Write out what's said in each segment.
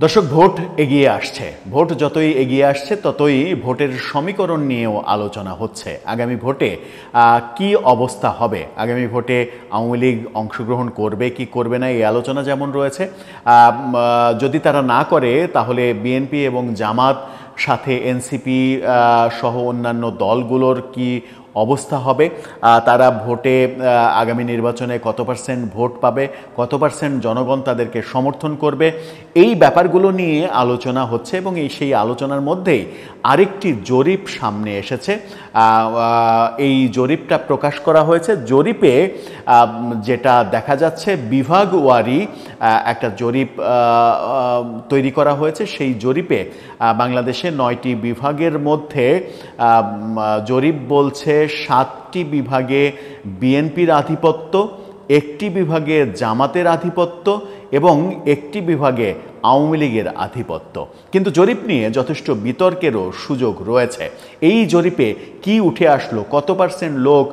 দর্শক, ভোট এগিয়ে আসছে। ভোট যতই এগিয়ে আসছে ততই ভোটের সমীকরণ নিয়েও আলোচনা হচ্ছে। আগামী ভোটে কি অবস্থা হবে, আগামী ভোটে আওয়ামী লীগ অংশগ্রহণ করবে কি করবে না, এই আলোচনা যেমন রয়েছে। যদি তারা না করে তাহলে বিএনপি এবং জামাত, সাথে এনসিপি সহ অন্যান্য দলগুলোর কি অবস্থা হবে, তারা ভোটে আগামী নির্বাচনে কত পার্সেন্ট ভোট পাবে, কত পার্সেন্ট জনগণ তাদেরকে সমর্থন করবে, এই ব্যাপারগুলো নিয়ে আলোচনা হচ্ছে। এবং সেই আলোচনার মধ্যেই আরেকটি জরিপ সামনে এসেছে। এই জরিপটা প্রকাশ করা হয়েছে। জরিপে যেটা দেখা যাচ্ছে, বিভাগ ওয়ারি একটা জরিপ তৈরি করা হয়েছে। সেই জরিপে বাংলাদেশে 9টি বিভাগের মধ্যে জরিপ বলছে 7টি বিভাগে বিএনপির আধিপত্য, 1টি বিভাগে জামাতের আধিপত্য এবং 1টি বিভাগে আওয়ামী লীগের আধিপত্য। কিন্তু জরিপ নিয়ে যথেষ্ট বিতর্কেরও সুযোগ রয়েছে। এই জরিপে কি উঠে আসলো, কত পার্সেন্ট লোক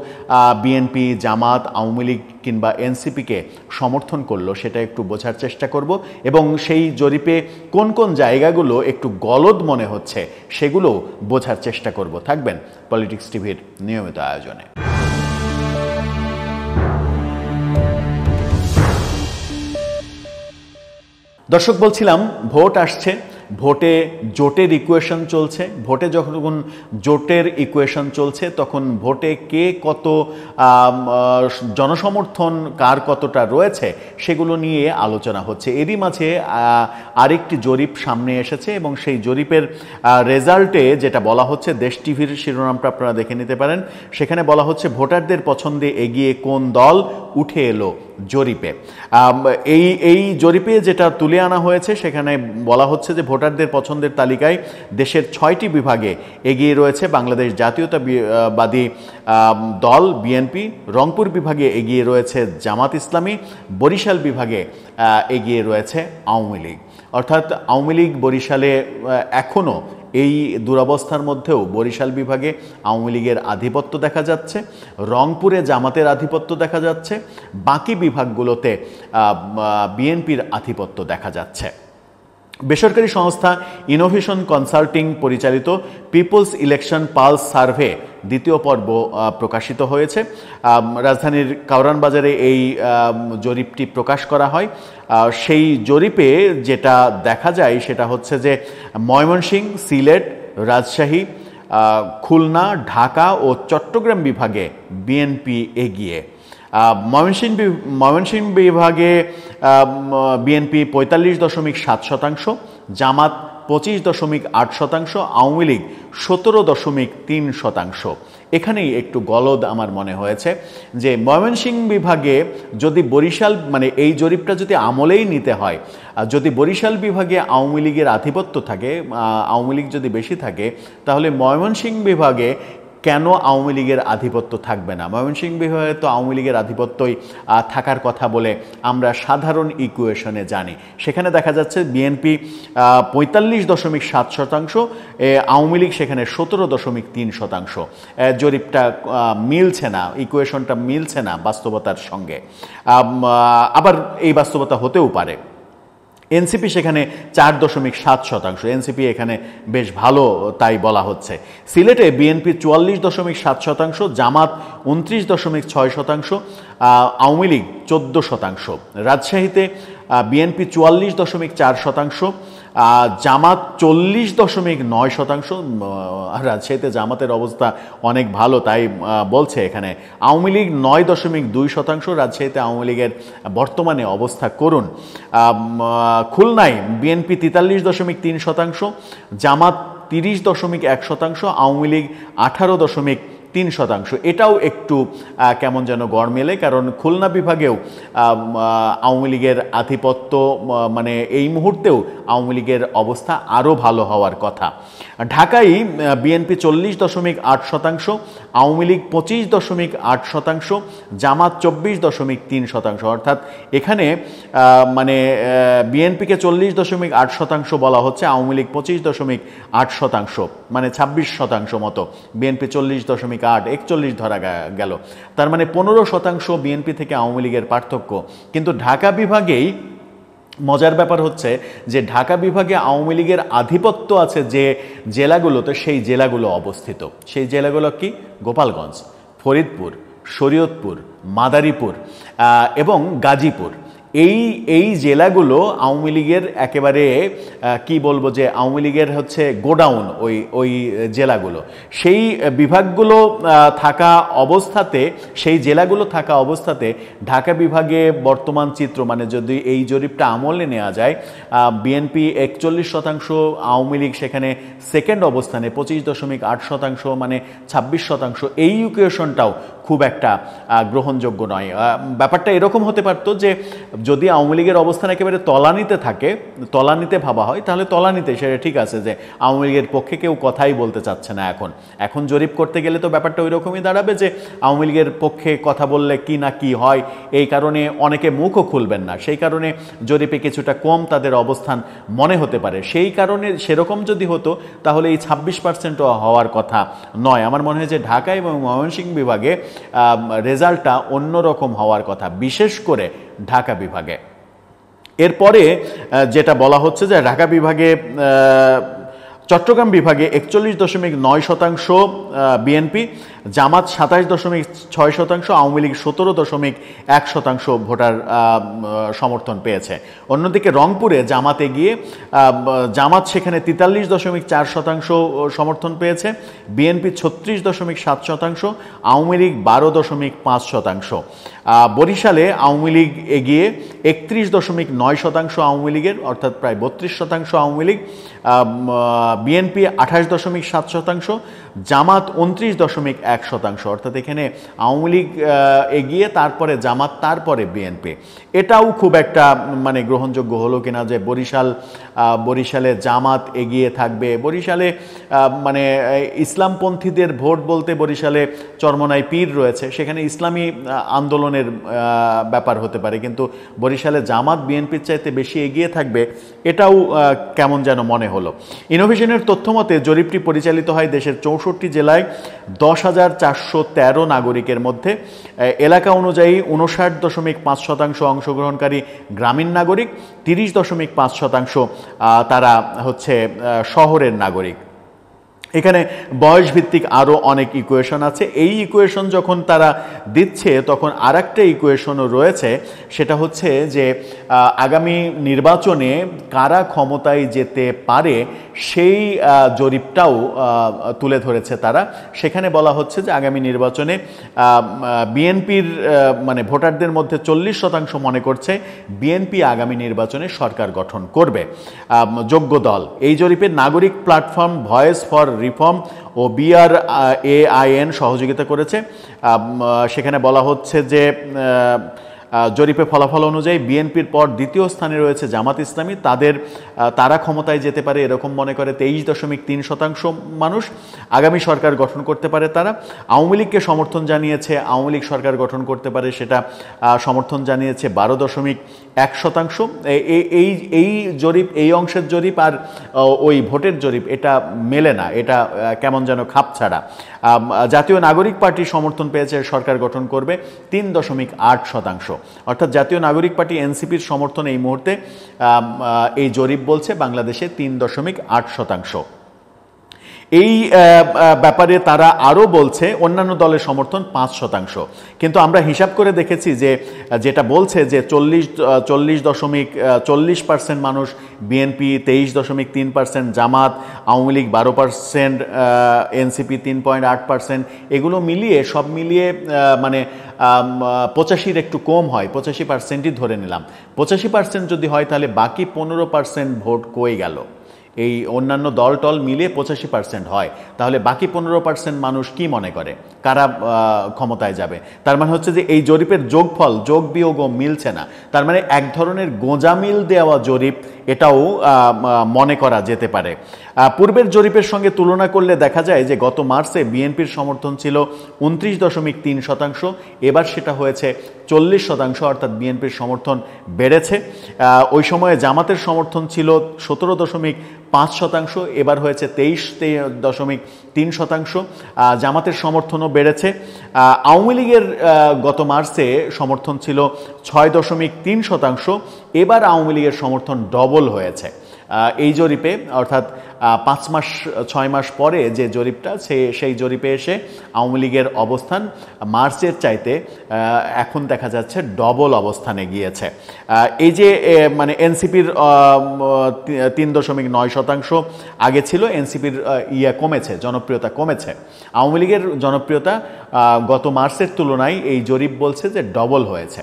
বিএনপি, জামাত, আওয়ামী লীগ কিংবা এনসিপিকে সমর্থন করলো, সেটা একটু বোঝার চেষ্টা করব। এবং সেই জরিপে কোন কোন জায়গাগুলো একটু গলদ মনে হচ্ছে সেগুলো বোঝার চেষ্টা করব। থাকবেন পলিটিক্স টিভির নিয়মিত আয়োজনে। দর্শক, বলছিলাম ভোট আসছে, ভোটে জোটের ইকুয়েশন চলছে। ভোটে যখন জোটের ইকুয়েশন চলছে তখন ভোটে কে কত জনসমর্থন কার কতটা রয়েছে সেগুলো নিয়ে আলোচনা হচ্ছে। এরই মাঝে আরেকটি জরিপ সামনে এসেছে এবং সেই জরিপের রেজাল্টে যেটা বলা হচ্ছে, দেশ টিভির শিরোনামটা আপনারা দেখে নিতে পারেন। সেখানে বলা হচ্ছে ভোটারদের পছন্দে এগিয়ে কোন দল উঠে এলো জরিপে। এই জরিপে যেটা তুলে আনা হয়েছে সেখানে বলা হচ্ছে যে ভোটারদের পছন্দের তালিকায় দেশের 6টি বিভাগে এগিয়ে রয়েছে বাংলাদেশ জাতীয়তাবাদী দল বিএনপি, রংপুর বিভাগে এগিয়ে রয়েছে জামাত ইসলামী, বরিশাল বিভাগে এগিয়ে রয়েছে আওয়ামী লীগ। অর্থাৎ আওয়ামী লীগ বরিশালে এখনও এই দুরবস্থার মধ্যেও বরিশাল বিভাগে আওয়ামী লীগের আধিপত্য দেখা যাচ্ছে, রংপুরে জামাতের আধিপত্য দেখা যাচ্ছে, বাকি বিভাগগুলোতে বিএনপির আধিপত্য দেখা যাচ্ছে। বেসরকারি সংস্থা ইনোভেশন কনসাল্টিং পরিচালিত পিপলস ইলেকশন পালস সার্ভে দ্বিতীয় পর্ব প্রকাশিত হয়েছে। রাজধানীর কাউরান বাজারে এই জরিপটি প্রকাশ করা হয়। সেই জরিপে যেটা দেখা যায় সেটা হচ্ছে যে ময়মনসিংহ, সিলেট, রাজশাহী, খুলনা, ঢাকা ও চট্টগ্রাম বিভাগে বিএনপি এগিয়ে। ময়মনসিংহ বিভাগে বিএনপি 45.7%, জামাত 25.8%, আওয়ামী লীগ 17.3%। এখানেই একটু গলদ আমার মনে হয়েছে যে ময়মনসিংহ বিভাগে যদি বরিশাল, মানে এই জরিপটা যদি আমলেই নিতে হয়, যদি বরিশাল বিভাগে আওয়ামী লীগের আধিপত্য থাকে, আওয়ামী লীগ যদি বেশি থাকে, তাহলে ময়মনসিংহ বিভাগে কেন আওয়ামী লীগের আধিপত্য থাকবে না? ময়মনসিংহ বিভাগে তো আওয়ামী লীগের আধিপত্যই থাকার কথা বলে আমরা সাধারণ ইকুয়েশনে জানি। সেখানে দেখা যাচ্ছে বিএনপি 45.7%, আওয়ামী লীগ সেখানে 17.3%। জরিপটা মিলছে না, ইকুয়েশনটা মিলছে না বাস্তবতার সঙ্গে। আবার এই বাস্তবতা হতেও পারে। এনসিপি সেখানে 4.7%, এনসিপি এখানে বেশ ভালো তাই বলা হচ্ছে। সিলেটে বিএনপি 44.7%, জামাত 29.6%, আওয়ামী লীগ 14%। রাজশাহীতে বিএনপি 44.4%, জামাত 40.9%। রাজশাহীতে জামাতের অবস্থা অনেক ভালো তাই বলছে এখানে। আওয়ামী লীগ 9.2%, রাজশাহীতে আওয়ামী লীগের বর্তমানে অবস্থা করুন। খুলনায় বিএনপি 43.3%, জামাত 30.1%, আওয়ামী লীগ 18.3%। এটাও একটু কেমন যেন গড় মেলে, কারণ খুলনা বিভাগেও আওয়ামী লীগের আধিপত্য, মানে এই মুহূর্তেও আওয়ামী লীগের অবস্থা আরও ভালো হওয়ার কথা। ঢাকায় বিএনপি 40.8%, আওয়ামী লীগ 25.8%, জামাত 24.3%। অর্থাৎ এখানে মানে বিএনপিকে 40.8% বলা হচ্ছে, আওয়ামী লীগ 25.8%, মানে 26% মতো। বিএনপি 40.8, 41 ধরা গেল। তার মানে 15% বিএনপি থেকে আওয়ামী লীগের পার্থক্য। কিন্তু ঢাকা বিভাগেই মজার ব্যাপার হচ্ছে যে ঢাকা বিভাগে আওয়ামী লীগের আধিপত্য আছে যে জেলাগুলোতে, সেই জেলাগুলো অবস্থিত। সেই জেলাগুলো কি? গোপালগঞ্জ, ফরিদপুর, শরীয়তপুর, মাদারীপুর এবং গাজীপুর। এই জেলাগুলো আওয়ামী লীগের একেবারে কি বলবো যে আওয়ামী লীগের হচ্ছে গোডাউন ওই জেলাগুলো। সেই বিভাগগুলো থাকা অবস্থাতে, সেই জেলাগুলো থাকা অবস্থাতে ঢাকা বিভাগে বর্তমান চিত্র, মানে যদি এই জরিপটা আমলে নেওয়া যায়, বিএনপি 41%, আওয়ামী লীগ সেখানে সেকেন্ড অবস্থানে 25.8%, মানে 26%। এই ইকুয়েশনটাও খুব একটা গ্রহণযোগ্য নয়। ব্যাপারটা এরকম হতে পারতো যে যদি আওয়ামী লীগের অবস্থান একেবারে তলানিতে থাকে, তলানিতে ভাবা হয়, তাহলে তলানিতে সেটা ঠিক আছে যে আওয়ামী লীগের পক্ষে কেউ কথাই বলতে চাচ্ছে না। এখন জরিপ করতে গেলে তো ব্যাপারটা ওই রকমই দাঁড়াবে যে আওয়ামী লীগের পক্ষে কথা বললে কি না কি হয়, এই কারণে অনেকে মুখও খুলবেন না। সেই কারণে জরিপে কিছুটা কম তাদের অবস্থান মনে হতে পারে। সেই কারণে সেরকম যদি হতো তাহলে এই 26% হওয়ার কথা নয়। আমার মনে হয় যে ঢাকা এবং ময়মনসিংহ বিভাগে রেজাল্টটা অন্যরকম হওয়ার কথা, বিশেষ করে ঢাকা বিভাগে। এরপরে যেটা বলা হচ্ছে যে ঢাকা বিভাগে, চট্টগ্রাম বিভাগে 41.9% বিএনপি, জামাত 27.6%, আওয়ামী লীগ 17.1% ভোটার সমর্থন পেয়েছে। অন্যদিকে রংপুরে জামাত এগিয়ে, জামাত সেখানে 43.4% সমর্থন পেয়েছে, বিএনপি 36.7%, আওয়ামী লীগ 12.5%। বরিশালে আওয়ামী লীগ এগিয়ে, 31.9% আওয়ামী লীগের, অর্থাৎ প্রায় 32% আওয়ামী লীগ, বিএনপি 28.7%, জামাত 29.1%, অর্থাৎ এখানে আওয়ামী লীগ এগিয়ে, তারপরে জামাত, তারপরে বিএনপি। এটাও খুব একটা মানে গ্রহণযোগ্য হলো কিনা যে বরিশালে জামাত এগিয়ে থাকবে। বরিশালে মানে ইসলামপন্থীদের ভোট বলতে বরিশালে চরমনাই পীর রয়েছে, সেখানে ইসলামী আন্দোলনের ব্যাপার হতে পারে, কিন্তু বরিশালে জামাত বিএনপির চাইতে বেশি এগিয়ে থাকবে, এটাও কেমন যেন মনে হলো। ইনোভেশনের তথ্য মতে জরিপটি পরিচালিত হয় দেশের 64 জেলায় 10,413 নাগরিকের মধ্যে। এলাকা অনুযায়ী 59.5% অংশগ্রহণকারী গ্রামীণ নাগরিক, 30.5% তারা হচ্ছে শহরের নাগরিক। এখানে বয়স ভিত্তিক আরও অনেক ইকুয়েশন আছে। এই ইকুয়েশন যখন তারা দিচ্ছে তখন আরেকটা ইকুয়েশনও রয়েছে, সেটা হচ্ছে যে আগামী নির্বাচনে কারা ক্ষমতায় যেতে পারে সেই জরিপটাও তুলে ধরেছে তারা। সেখানে বলা হচ্ছে যে আগামী নির্বাচনে বিএনপির মানে ভোটারদের মধ্যে 40% মনে করছে বিএনপি আগামী নির্বাচনে সরকার গঠন করবে, যোগ্য দল। এই জরিপের নাগরিক প্ল্যাটফর্ম ভয়েস ফর রিফর্ম ও BRAIN সহযোগিতা করেছে। সেখানে বলা হচ্ছে যে জরিপে ফলাফল অনুযায়ী বিএনপির পর দ্বিতীয় স্থানে রয়েছে জামাত ইসলামী। তারা ক্ষমতায় যেতে পারে এরকম মনে করে 23.3% মানুষ। আগামী সরকার গঠন করতে পারে তারা। আওয়ামী লীগকে সমর্থন জানিয়েছে, আওয়ামী লীগ সরকার গঠন করতে পারে সেটা সমর্থন জানিয়েছে 12.1%। এই জরিপ, এই অংশের জরিপ আর ওই ভোটের জরিপ এটা মেলে না, এটা কেমন যেন খাপছাড়া। জাতীয় নাগরিক পার্টি সমর্থন পেয়েছে সরকার গঠন করবে 3.8%, অর্থাৎ জাতীয় নাগরিক পার্টি এনসিপির সমর্থন এই মুহূর্তে এই জরিপ বলছে বাংলাদেশে 3.8%। এই ব্যাপারে তারা আরও বলছে অন্যান্য দলের সমর্থন 5%। কিন্তু আমরা হিসাব করে দেখেছি যে যেটা বলছে যে 40% মানুষ বিএনপি, 23.3% জামাত, আওয়ামী লীগ 12%, এনসিপি 3.8%, এগুলো মিলিয়ে সব মিলিয়ে মানে 85-র একটু কম হয়, 85%ই ধরে নিলাম। 85% যদি হয় তাহলে বাকি 15% ভোট কই গেল? এই অন্যান্য দল টল মিলিয়ে 85% হয়, তাহলে বাকি 15% মানুষ কি মনে করে কারা ক্ষমতায় যাবে? তার মানে হচ্ছে যে এই জরিপের যোগফল, যোগ বিয়োগও মিলছে না। তার মানে এক ধরনের গোঁজামিল দেওয়া জরিপ, এটাও মনে করা যেতে পারে। পূর্বের জরিপের সঙ্গে তুলনা করলে দেখা যায় যে গত মার্চে বিএনপির সমর্থন ছিল 29.3%, এবার সেটা হয়েছে 40% অর্থাৎ বিএনপির সমর্থন বেড়েছে। ওই সময়ে জামাতের সমর্থন ছিল 17.5%, এবার হয়েছে 23.3%। জামাতের সমর্থনও বেড়েছে। আওয়ামী লীগের গত মার্চে সমর্থন ছিল 6.3%, এবার আওয়ামী লীগের সমর্থন ডবল হয়েছে। এই জরিপে অর্থাৎ 5-6 মাস পরে যে জরিপটা সেই জরিপে এসে আওয়ামী লীগের অবস্থান মার্চের চাইতে এখন দেখা যাচ্ছে ডবল অবস্থানে গিয়েছে। এই যে মানে এনসিপির 3.9% আগে ছিল, এনসিপির কমেছে, জনপ্রিয়তা কমেছে। আওয়ামী লীগের জনপ্রিয়তা গত মার্চের তুলনায় এই জরিপ বলছে যে ডবল হয়েছে।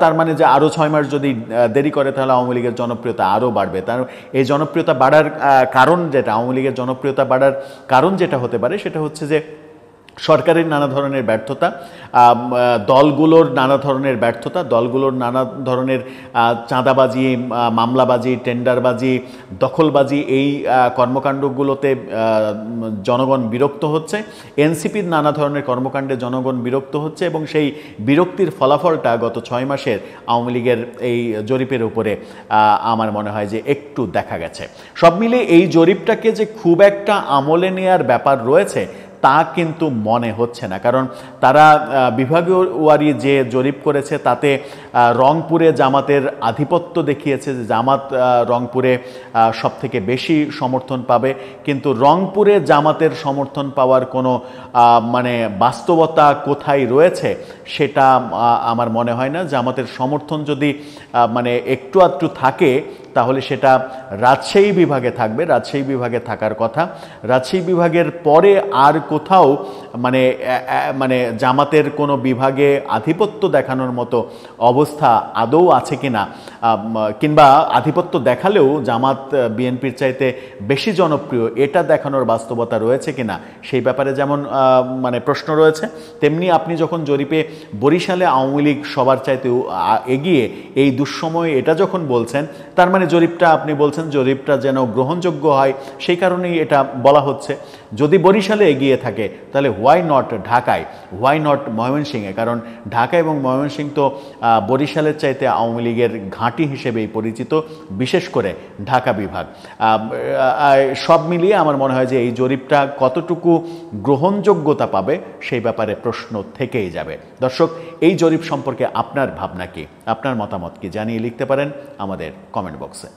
তার মানে যে আরও 6 মাস যদি দেরি করে তাহলে আওয়ামী লীগের জনপ্রিয়তা আরও বাড়বে। এই জনপ্রিয়তা বাড়ার কারণ যেটা, আওয়ামী লীগের জনপ্রিয়তা বাড়ার কারণ যেটা হতে পারে সেটা হচ্ছে যে সরকারের নানা ধরনের ব্যর্থতা, দলগুলোর নানা ধরনের ব্যর্থতা, দলগুলোর নানা ধরনের চাঁদাবাজি, মামলাবাজি, টেন্ডারবাজি, দখলবাজি, এই কর্মকাণ্ডগুলোতে জনগণ বিরক্ত হচ্ছে। এনসিপির নানা ধরনের কর্মকাণ্ডে জনগণ বিরক্ত হচ্ছে এবং সেই বিরক্তির ফলাফলটা গত 6 মাসের আওয়ামী লীগের এই জরিপের উপরে আমার মনে হয় যে একটু দেখা গেছে। সব মিলিয়ে এই জরিপটাকে যে খুব একটা আমলে নেয়ার ব্যাপার রয়েছে তা কিন্তু মনে হচ্ছে না, কারণ তারা বিভাগীয় ওয়ারি যে জরিপ করেছে তাতে রংপুরে জামাতের আধিপত্য দেখিয়েছে যে জামাত রংপুরে সবথেকে বেশি সমর্থন পাবে, কিন্তু রংপুরে জামাতের সমর্থন পাওয়ার কোনো মানে বাস্তবতা কোথায় রয়েছে সেটা আমার মনে হয় না। জামাতের সমর্থন যদি মানে একটু আধটু থাকে তাহলে সেটা রাজশাহী বিভাগে থাকবে, রাজশাহী বিভাগে থাকার কথা। রাজশাহী বিভাগের পরে আর কোথাও মানে মানে জামাতের কোনো বিভাগে আধিপত্য দেখানোর মতো অবস্থা আদৌ আছে কিনা, কিংবা আধিপত্য দেখালেও জামাত বিএনপির চাইতে বেশি জনপ্রিয় এটা দেখানোর বাস্তবতা রয়েছে কিনা সেই ব্যাপারে যেমন মানে প্রশ্ন রয়েছে, তেমনি আপনি যখন জরিপে বরিশালে আওয়ামী লীগ সবার চাইতে এগিয়ে এই দুঃসময়ে এটা যখন বলছেন, তার মানে জরিপটা আপনি বলছেন জরিপটা যেন গ্রহণযোগ্য হয় সেই কারণেই এটা বলা হচ্ছে। যদি বরিশালে এগিয়ে থাকে তাহলে হোয়াই নট ঢাকায়, হোয়াই নট ময়মনসিংহে, কারণ ঢাকা এবং ময়মনসিংহ তো বরিশালের চাইতে আওয়ামী লীগের ঘাঁটি হিসেবেই পরিচিত, বিশেষ করে ঢাকা বিভাগ। সব মিলিয়ে আমার মনে হয় যে এই জরিপটা কতটুকু গ্রহণযোগ্যতা পাবে সেই ব্যাপারে প্রশ্ন থেকেই যাবে। দর্শক, এই জরিপ সম্পর্কে আপনার ভাবনা কি, আপনার মতামত কি জানিয়ে লিখতে পারেন আমাদের কমেন্ট বক্সে।